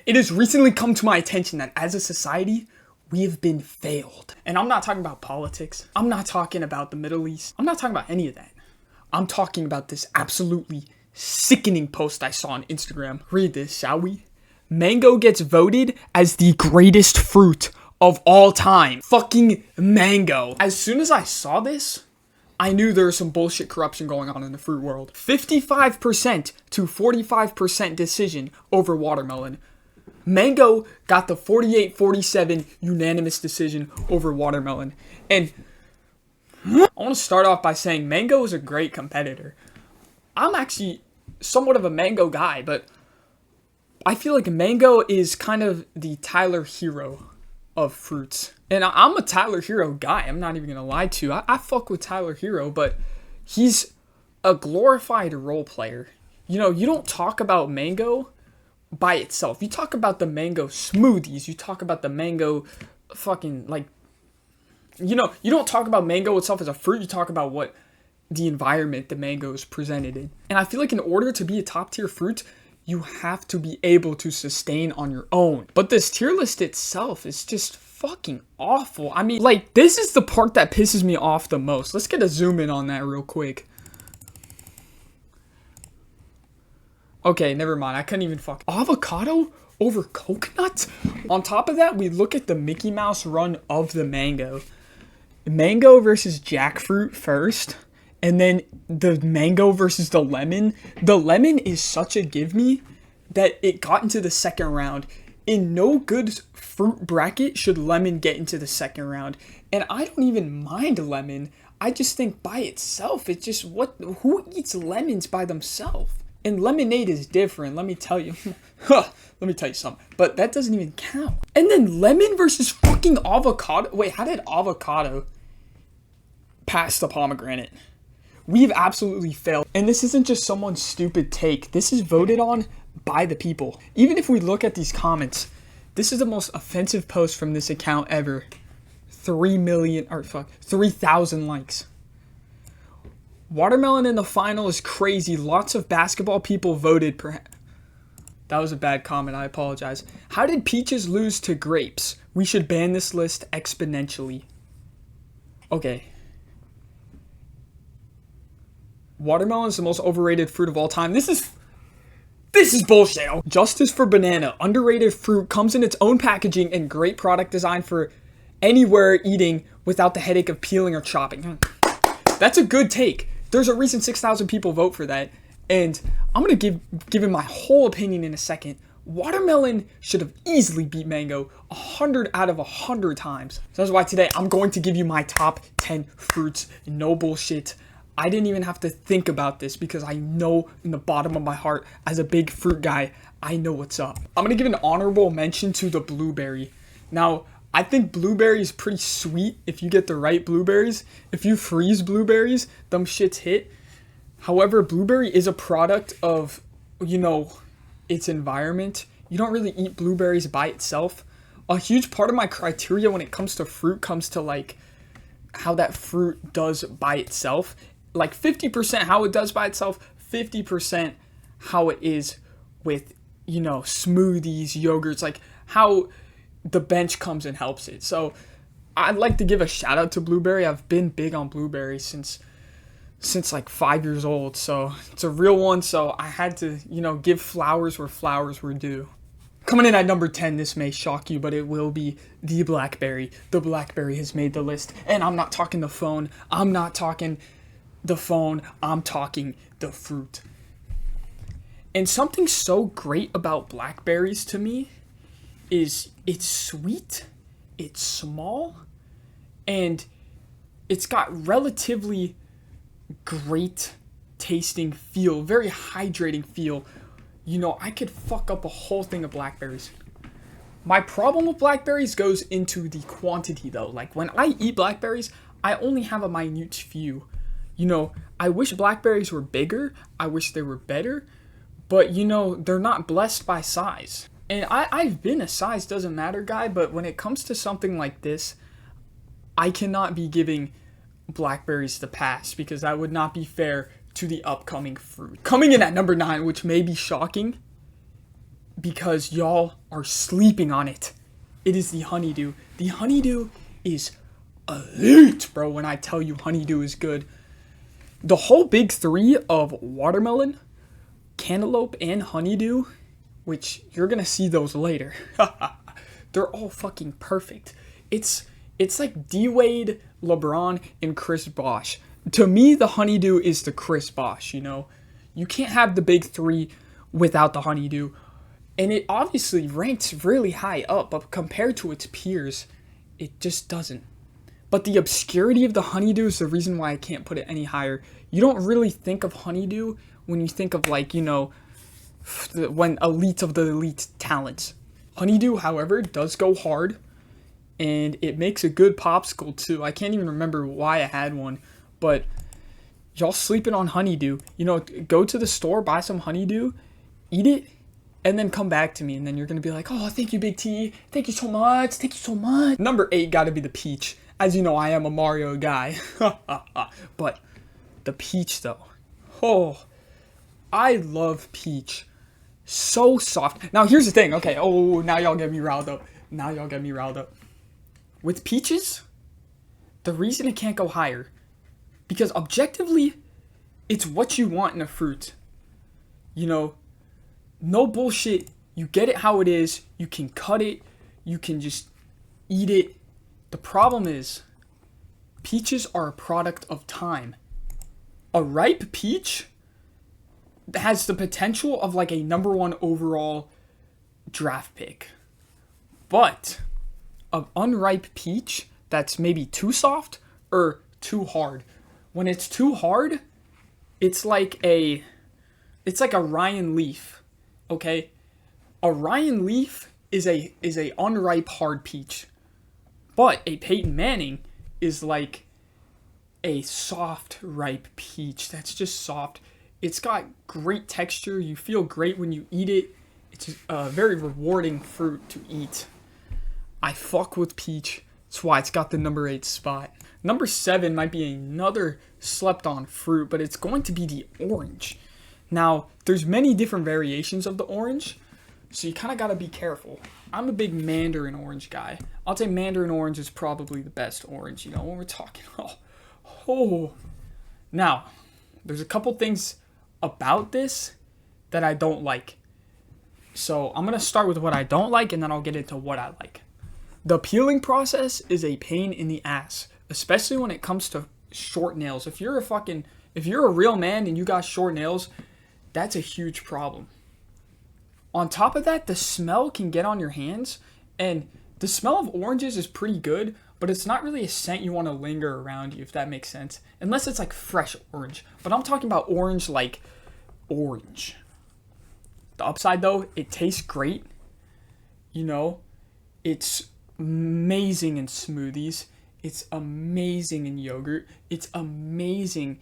It has recently come to my attention that as a society, we have been failed. And I'm not talking about politics. I'm not talking about the Middle East. I'm not talking about any of that. I'm talking about this absolutely sickening post I saw on Instagram. Read this, shall we? Mango gets voted as the greatest fruit of all time. Fucking mango. As soon as I saw this, I knew there was some bullshit corruption going on in the fruit world. 55% to 45% decision over watermelon. Mango got the 48-47 unanimous decision over watermelon. And I want to start off by saying mango is a great competitor. I'm actually somewhat of a mango guy, but I feel like mango is kind of the Tyler Hero of fruits. And I'm a Tyler Hero guy. I'm not even going to lie to you. I fuck with Tyler Hero, but he's a glorified role player. You know, you don't talk about mango by itself. You talk about the mango smoothies. You talk about the mango fucking, like, you know, you don't talk about mango itself as a fruit. You talk about what the environment the mango is presented in. And I feel like in order to be a top tier fruit, you have to be able to sustain on your own. But this tier list itself is just fucking awful. I mean, like, this is the part that pisses me off the most. Let's get a zoom in on that real quick. Okay, never mind. I couldn't even avocado over coconut? On top of that, we look at the Mickey Mouse run of the mango. Mango versus jackfruit first, and then the mango versus the lemon. The lemon is such a give me that it got into the second round. In no good fruit bracket should lemon get into the second round. And I don't even mind lemon. I just think by itself, it's just who eats lemons by themselves? And lemonade is different, let me tell you. Let me tell you something. But that doesn't even count. And then lemon versus fucking avocado. Wait, how did avocado pass the pomegranate? We've absolutely failed. And this isn't just someone's stupid take. This is voted on by the people. Even if we look at these comments, this is the most offensive post from this account ever. 3,000 likes. Watermelon in the final is crazy. Lots of basketball people voted. That was a bad comment. I apologize. How did peaches lose to grapes? We should ban this list exponentially. Okay. Watermelon is the most overrated fruit of all time. This is bullshit. Justice for banana. Underrated fruit, comes in its own packaging and great product design for anywhere eating without the headache of peeling or chopping. That's a good take. There's a reason 6,000 people vote for that. And I'm going to give him my whole opinion in a second. Watermelon should have easily beat mango 100 out of 100 times. So that's why today I'm going to give you my top 10 fruits. No bullshit. I didn't even have to think about this because I know in the bottom of my heart, as a big fruit guy, I know what's up. I'm going to give an honorable mention to the blueberry. Now, I think blueberry is pretty sweet if you get the right blueberries. If you freeze blueberries, them shits hit. However, blueberry is a product of, you know, its environment. You don't really eat blueberries by itself. A huge part of my criteria when it comes to fruit comes to, like, how that fruit does by itself. Like 50% how it does by itself, 50% how it is with, you know, smoothies, yogurts, like how the bench comes and helps it. So I'd like to give a shout out to blueberry. I've been big on blueberry since like 5 years old. So it's a real one. So I had to, you know, give flowers where flowers were due. Coming in at number 10, this may shock you, but it will be the blackberry. The blackberry has made the list. And I'm not talking the phone. I'm not talking the phone. I'm talking the fruit. And something so great about blackberries to me is it's sweet, it's small, and it's got relatively great tasting feel, very hydrating feel. You know, I could fuck up a whole thing of blackberries. My problem with blackberries goes into the quantity though. Like when I eat blackberries, I only have a minute few. You know, I wish blackberries were bigger. I wish they were better. But, you know, they're not blessed by size. And I've been a size doesn't matter guy, but when it comes to something like this, I cannot be giving blackberries the pass because that would not be fair to the upcoming fruit. Coming in at number 9, which may be shocking, because y'all are sleeping on it. It is the honeydew. The honeydew is elite, bro, when I tell you honeydew is good. The whole big three of watermelon, cantaloupe, and honeydew, which you're gonna see those later, they're all fucking perfect. It's like D-Wade, LeBron, and Chris Bosh. To me, the honeydew is the Chris Bosh, you know? You can't have the big three without the honeydew. And it obviously ranks really high up, but compared to its peers, it just doesn't. But the obscurity of the honeydew is the reason why I can't put it any higher. You don't really think of honeydew when you think of, like, you know, when elite of the elite talents. Honeydew, however, does go hard, and it makes a good popsicle too. I can't even remember why I had one, but y'all sleeping on honeydew. You know, go to the store, buy some honeydew, eat it, and then come back to me, and then you're gonna be like, oh, thank you, Big T. Thank you so much. Thank you so much. Number 8 gotta be the peach. As you know, I am a Mario guy. But the peach, though. Oh, I love peach. So soft. Now, here's the thing. Okay, oh, now y'all get me riled up. With peaches, the reason it can't go higher, because objectively, it's what you want in a fruit. You know, no bullshit. You get it how it is. You can cut it. You can just eat it. The problem is, peaches are a product of time. A ripe peach has the potential of like a number 1 overall draft pick. But an unripe peach that's maybe too soft or too hard. When it's too hard, it's like a Ryan Leaf. Okay? A Ryan Leaf is a unripe hard peach. But a Peyton Manning is like a soft, ripe peach that's just soft. It's got great texture. You feel great when you eat it. It's a very rewarding fruit to eat. I fuck with peach. That's why it's got the number 8 spot. Number 7 might be another slept-on fruit, but it's going to be the orange. Now, there's many different variations of the orange, so you kind of got to be careful. I'm a big mandarin orange guy. I'll say mandarin orange is probably the best orange, you know, when we're talking. Oh. Now, there's a couple things about this that I don't like. So I'm going to start with what I don't like, and then I'll get into what I like. The peeling process is a pain in the ass, especially when it comes to short nails. If you're a real man and you got short nails, that's a huge problem. On top of that, the smell can get on your hands, and the smell of oranges is pretty good, but it's not really a scent you want to linger around you, if that makes sense. Unless it's like fresh orange. But I'm talking about orange like orange. The upside though, it tastes great. You know, it's amazing in smoothies. It's amazing in yogurt. It's amazing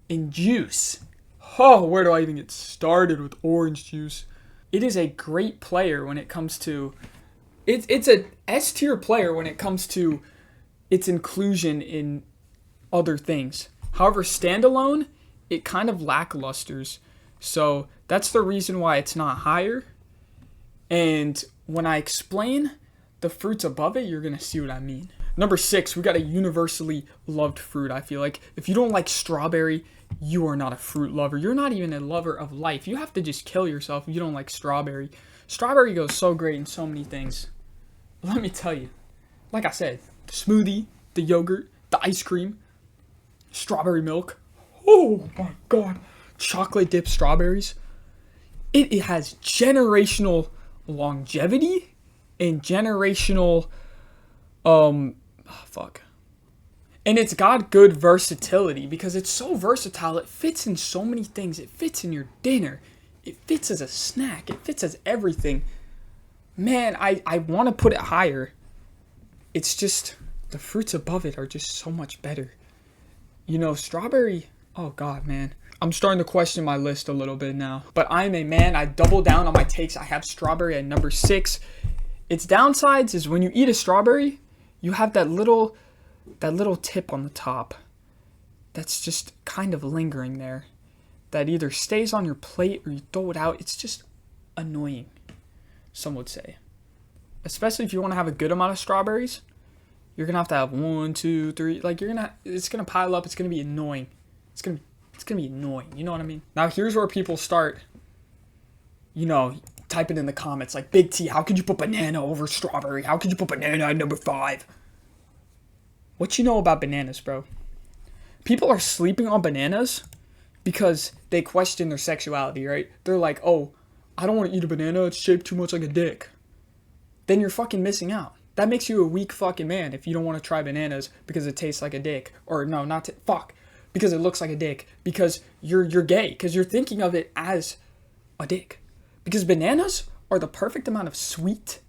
in juice. Oh, where do I even get started with orange juice? It is a great player when it comes to... It's a S-tier player when it comes to its inclusion in other things. However, standalone, it kind of lacklusters. So that's the reason why it's not higher. And when I explain the fruits above it, you're going to see what I mean. Number 6, we got a universally loved fruit, I feel like. If you don't like strawberry, you are not a fruit lover. You're not even a lover of life. You have to just kill yourself if you don't like strawberry. Strawberry goes so great in so many things. Let me tell you. Like I said, the smoothie, the yogurt, the ice cream, strawberry milk. Oh my god. Chocolate dipped strawberries. It has generational longevity and generational and it's got good versatility because it's so versatile. It fits in so many things. It fits in your dinner. It fits as a snack. It fits as everything. Man, I want to put it higher. It's just the fruits above it are just so much better. You know, strawberry, oh god, man. I'm starting to question my list a little bit now. But I'm a man. I double down on my takes. I have strawberry at number 6. Its downsides is when you eat a strawberry, you have that little tip on the top that's just kind of lingering there, that either stays on your plate or you throw it out. It's just annoying. some would say. Especially if you want to have a good amount of strawberries, you're gonna have to have 1, 2, 3. Like it's gonna pile up. It's gonna be annoying. It's gonna be annoying. You know what I mean? Now here's where people start, typing in the comments like, Big T, how could you put banana over strawberry? How could you put banana at number 5? What you know about bananas, bro? People are sleeping on bananas because they question their sexuality, right? They're like, oh, I don't want to eat a banana. It's shaped too much like a dick. Then you're fucking missing out. That makes you a weak fucking man if you don't want to try bananas because it tastes like a dick. Or no, because it looks like a dick. Because you're gay. Because you're thinking of it as a dick. Because bananas are the perfect amount of sweet.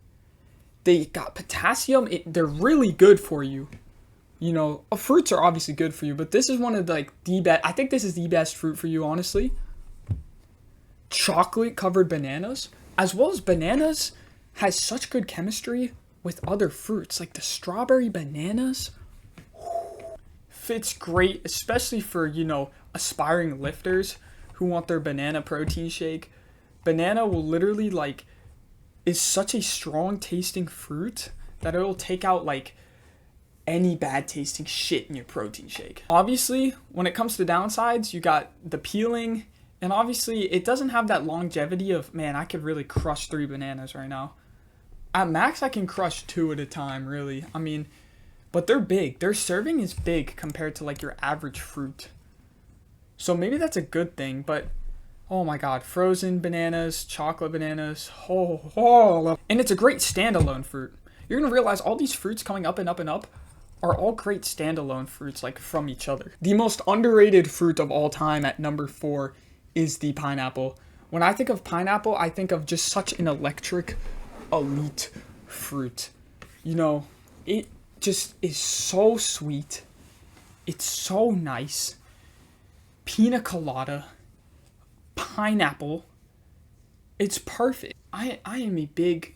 They got potassium. They're really good for you. Fruits are obviously good for you, but this is one of the best. I think this is the best fruit for you, honestly. Chocolate covered bananas, as well as bananas, has such good chemistry with other fruits. Like the strawberry bananas fits great, especially for, aspiring lifters who want their banana protein shake. Banana will literally is such a strong tasting fruit that it'll take out any bad tasting shit in your protein shake. Obviously, when it comes to downsides, you got the peeling, and obviously it doesn't have that longevity of, man, I could really crush 3 bananas right now. At max, I can crush 2 at a time, really. I mean, but they're big. Their serving is big compared to your average fruit. So maybe that's a good thing, but oh my god, frozen bananas, chocolate bananas, and it's a great standalone fruit. You're gonna realize all these fruits coming up and up and up are all great standalone fruits, from each other. The most underrated fruit of all time at number 4 is the pineapple. When I think of pineapple, I think of just such an electric, elite fruit. It just is so sweet. It's so nice. Pina colada, pineapple. It's perfect. I am a big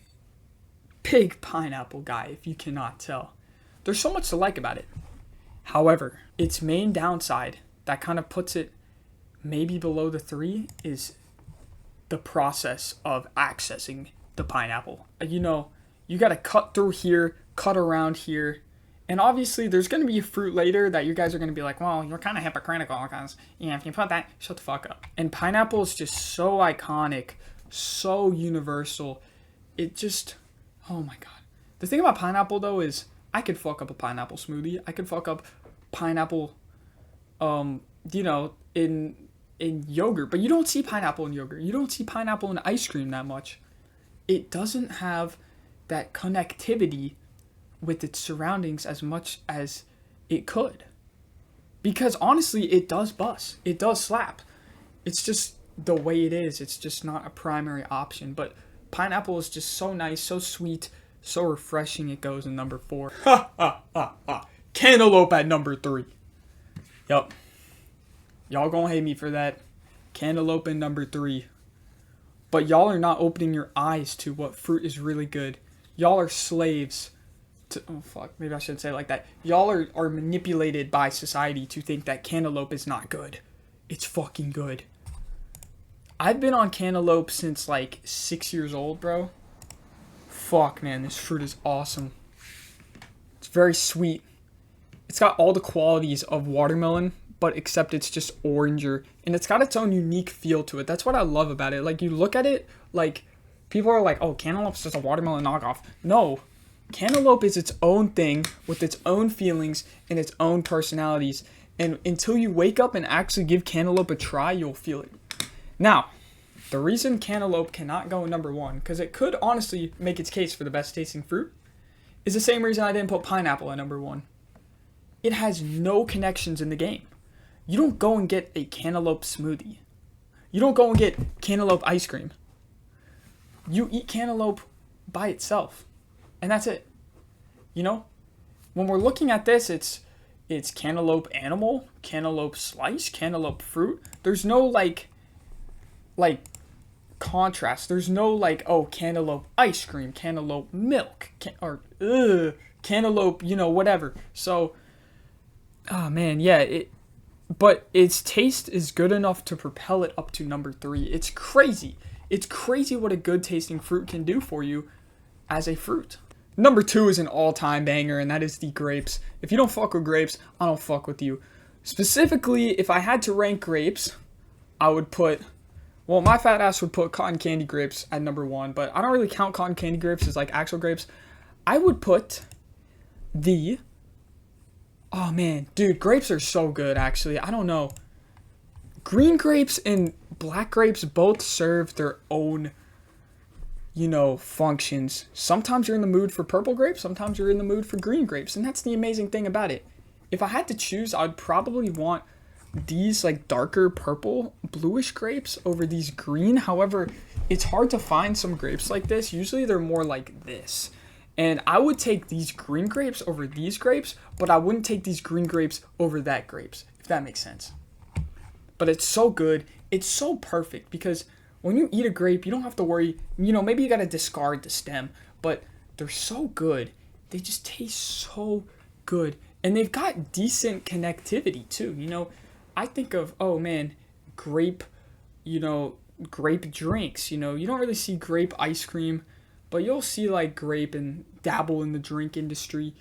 pineapple guy, if you cannot tell. There's so much to like about it. However, its main downside that kind of puts it maybe below the 3 is the process of accessing the pineapple. You got to cut through here, cut around here. And obviously, there's going to be a fruit later that you guys are going to be like, well, you're kind of hypocritical because, if you put that, shut the fuck up. And pineapple is just so iconic, so universal. It just, oh my god. The thing about pineapple, though, is I could fuck up a pineapple smoothie. I could fuck up pineapple, in yogurt. But you don't see pineapple in yogurt. You don't see pineapple in ice cream that much. It doesn't have that connectivity with its surroundings as much as it could. Because honestly, it does bust. It does slap. It's just the way it is. It's just not a primary option. But pineapple is just so nice, so sweet, so refreshing. It goes in number 4. Cantaloupe at number 3. Yup. Y'all gonna hate me for that. Cantaloupe in number 3. But y'all are not opening your eyes to what fruit is really good. Y'all are slaves to, oh fuck, maybe I shouldn't say it like that. Y'all are manipulated by society to think that cantaloupe is not good. It's fucking good. I've been on cantaloupe since 6 years old, bro. Fuck, man, this fruit is awesome. It's very sweet. It's got all the qualities of watermelon, but except it's just oranger. And it's got its own unique feel to it. That's what I love about it. You look at it, people are like, oh, cantaloupe's just a watermelon knockoff. No. Cantaloupe is its own thing with its own feelings and its own personalities. And until you wake up and actually give cantaloupe a try, you'll feel it. Now, the reason cantaloupe cannot go in number 1, because it could honestly make its case for the best tasting fruit, is the same reason I didn't put pineapple at number 1. It has no connections in the game. You don't go and get a cantaloupe smoothie. You don't go and get cantaloupe ice cream. You eat cantaloupe by itself. And that's it. When we're looking at this, it's cantaloupe animal, cantaloupe slice, cantaloupe fruit. There's no contrast. There's no oh, cantaloupe ice cream, cantaloupe milk, cantaloupe, whatever. So, oh man, yeah, but its taste is good enough to propel it up to number 3. It's crazy. It's crazy what a good tasting fruit can do for you as a fruit. Number 2 is an all-time banger, and that is the grapes. If you don't fuck with grapes, I don't fuck with you. Specifically, if I had to rank grapes, I would put, well, my fat ass would put cotton candy grapes at number 1, but I don't really count cotton candy grapes as like actual grapes. I would put the, oh man, dude, grapes are so good actually. I don't know. Green grapes and black grapes both serve their own, functions. Sometimes you're in the mood for purple grapes, sometimes you're in the mood for green grapes, and that's the amazing thing about it. If I had to choose, I'd probably want these like darker purple, bluish grapes over these green. However, it's hard to find some grapes like this. Usually they're more like this. And I would take these green grapes over these grapes, but I wouldn't take these green grapes over that grapes, if that makes sense. But it's so good. It's so perfect because when you eat a grape, you don't have to worry, maybe you got to discard the stem, but they're so good. They just taste so good. And they've got decent connectivity too. I think of, oh man, grape, grape drinks. You don't really see grape ice cream, but you'll see like grape and dabble in the drink industry.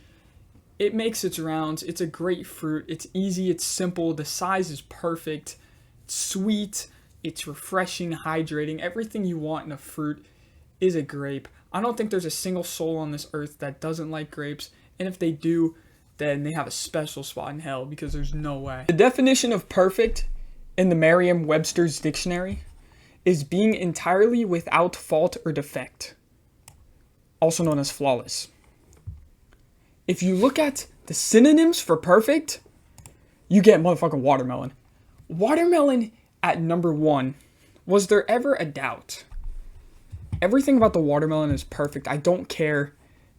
It makes its rounds. It's a great fruit. It's easy. It's simple. The size is perfect. It's sweet. It's refreshing, hydrating. Everything you want in a fruit is a grape. I don't think there's a single soul on this earth that doesn't like grapes. And if they do, then they have a special spot in hell because there's no way. The definition of perfect in the Merriam-Webster's dictionary is being entirely without fault or defect, also known as flawless. If you look at the synonyms for perfect, you get motherfucking watermelon. Watermelon at number 1. Was there ever a doubt? Everything about the watermelon is perfect. I don't care.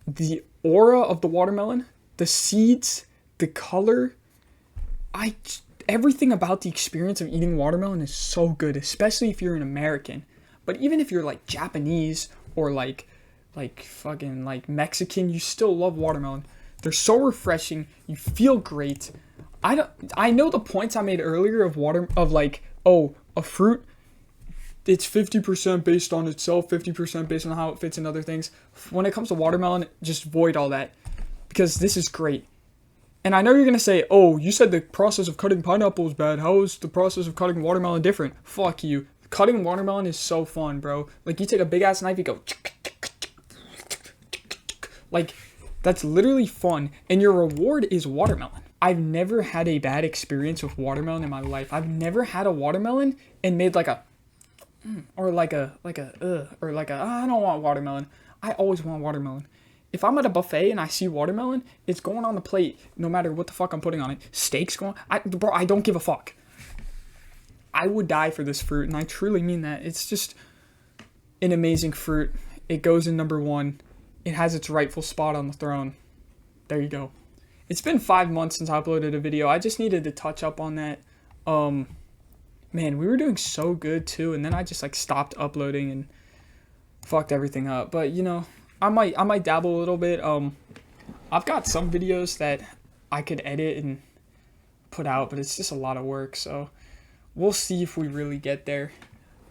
The aura of the watermelon, the seeds, the color, everything about the experience of eating watermelon is so good, especially if you're an American. But even if you're like Japanese or like fucking like Mexican, you still love watermelon. They're so refreshing. You feel great. I know the points I made earlier a fruit, it's 50% based on itself, 50% based on how it fits in other things. When it comes to watermelon, just void all that because this is great. And I know you're going to say, oh, you said the process of cutting pineapple is bad. How is the process of cutting watermelon different? Fuck you. Cutting watermelon is so fun, bro. Like, you take a big-ass knife, you go... Like, that's literally fun. And your reward is watermelon. I've never had a bad experience with watermelon in my life. I've never had a watermelon and made like a... Or like a, I don't want watermelon. I always want watermelon. If I'm at a buffet and I see watermelon, it's going on the plate no matter what the fuck I'm putting on it. Steak's going... Bro, I don't give a fuck. I would die for this fruit, and I truly mean that. It's just an amazing fruit. It goes in number 1. It has its rightful spot on the throne. There you go. It's been 5 months since I uploaded a video. I just needed to touch up on that. Man, we were doing so good too, and then I just like stopped uploading and fucked everything up. But I might dabble a little bit. I've got some videos that I could edit and put out, but it's just a lot of work. So we'll see if we really get there.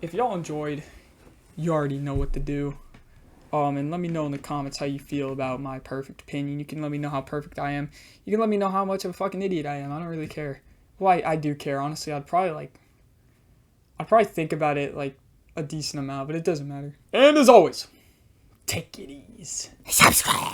If y'all enjoyed, you already know what to do. And let me know in the comments how you feel about my perfect opinion. You can let me know how perfect I am. You can let me know how much of a fucking idiot I am. I don't really care. Well, I do care, honestly. I'd probably think about it like a decent amount, but it doesn't matter. And as always, take it easy. Subscribe.